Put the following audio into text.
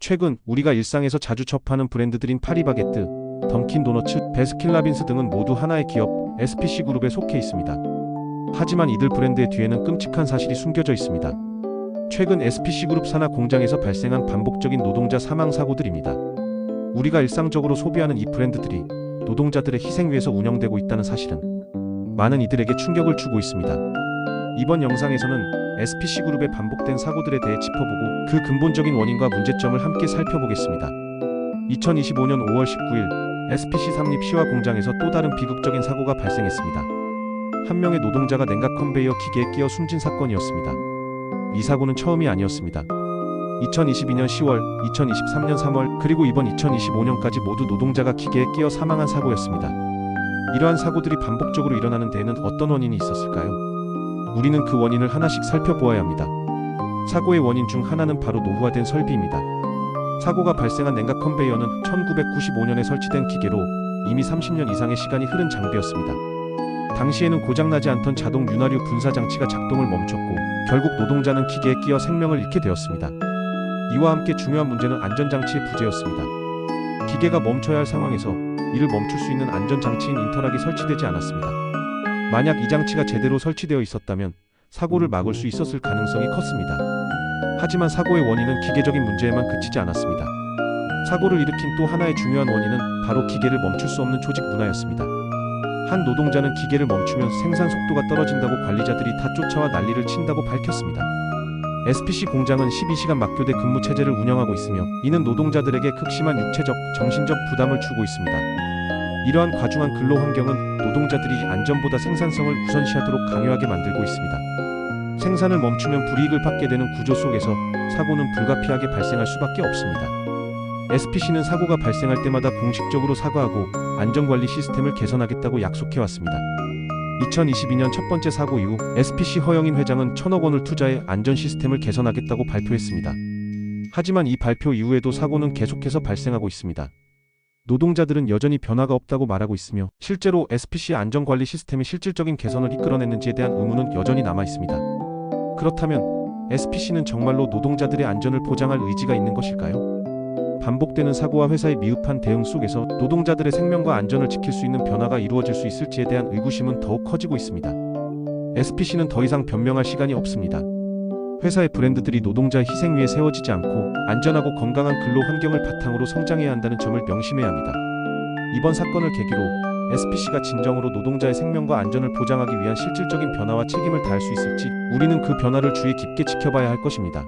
최근 우리가 일상에서 자주 접하는 브랜드들인 파리바게뜨, 던킨도너츠, 베스킨라빈스 등은 모두 하나의 기업 SPC그룹에 속해 있습니다. 하지만 이들 브랜드의 뒤에는 끔찍한 사실이 숨겨져 있습니다. 최근 SPC그룹 산하 공장에서 발생한 반복적인 노동자 사망 사고들입니다. 우리가 일상적으로 소비하는 이 브랜드들이 노동자들의 희생 위에서 운영되고 있다는 사실은 많은 이들에게 충격을 주고 있습니다. 이번 영상에서는 SPC그룹의 반복된 사고들에 대해 짚어보고 그 근본적인 원인과 문제점을 함께 살펴보겠습니다. 2025년 5월 19일 SPC 삼립 시화 공장에서 또 다른 비극적인 사고가 발생했습니다. 한 명의 노동자가 냉각 컨베이어 기계에 끼어 숨진 사건이었습니다. 이 사고는 처음이 아니었습니다. 2022년 10월, 2023년 3월, 그리고 이번 2025년까지 모두 노동자가 기계에 끼어 사망한 사고였습니다. 이러한 사고들이 반복적으로 일어나는 데에는 어떤 원인이 있었을까요? 우리는 그 원인을 하나씩 살펴보아야 합니다. 사고의 원인 중 하나는 바로 노후화된 설비입니다. 사고가 발생한 냉각 컨베이어는 1995년에 설치된 기계로 이미 30년 이상의 시간이 흐른 장비였습니다. 당시에는 고장나지 않던 자동 윤활유 분사 장치가 작동을 멈췄고 결국 노동자는 기계에 끼어 생명을 잃게 되었습니다. 이와 함께 중요한 문제는 안전장치의 부재였습니다. 기계가 멈춰야 할 상황에서 이를 멈출 수 있는 안전장치인 인터락이 설치되지 않았습니다. 만약 이 장치가 제대로 설치되어 있었다면 사고를 막을 수 있었을 가능성이 컸습니다. 하지만 사고의 원인은 기계적인 문제에만 그치지 않았습니다. 사고를 일으킨 또 하나의 중요한 원인은 바로 기계를 멈출 수 없는 조직 문화였습니다. 한 노동자는 기계를 멈추면 생산 속도가 떨어진다고 관리자들이 다 쫓아와 난리를 친다고 밝혔습니다. SPC 공장은 12시간 막교대 근무 체제를 운영하고 있으며 이는 노동자들에게 극심한 육체적, 정신적 부담을 주고 있습니다. 이러한 과중한 근로 환경은 노동자들이 안전보다 생산성을 우선시하도록 강요하게 만들고 있습니다. 생산을 멈추면 불이익을 받게 되는 구조 속에서 사고는 불가피하게 발생할 수밖에 없습니다. SPC는 사고가 발생할 때마다 공식적으로 사과하고 안전관리 시스템을 개선하겠다고 약속해왔습니다. 2022년 첫 번째 사고 이후 SPC 허영인 회장은 1,000억 원을 투자해 안전 시스템을 개선하겠다고 발표했습니다. 하지만 이 발표 이후에도 사고는 계속해서 발생하고 있습니다. 노동자들은 여전히 변화가 없다고 말하고 있으며 실제로 SPC 안전관리 시스템이 실질적인 개선을 이끌어냈는지에 대한 의문은 여전히 남아 있습니다. 그렇다면 SPC는 정말로 노동자들의 안전을 보장할 의지가 있는 것일까요? 반복되는 사고와 회사의 미흡한 대응 속에서 노동자들의 생명과 안전을 지킬 수 있는 변화가 이루어질 수 있을지에 대한 의구심은 더욱 커지고 있습니다. SPC는 더 이상 변명할 시간이 없습니다. 회사의 브랜드들이 노동자의 희생 위에 세워지지 않고 안전하고 건강한 근로 환경을 바탕으로 성장해야 한다는 점을 명심해야 합니다. 이번 사건을 계기로 SPC가 진정으로 노동자의 생명과 안전을 보장하기 위한 실질적인 변화와 책임을 다할 수 있을지 우리는 그 변화를 주의 깊게 지켜봐야 할 것입니다.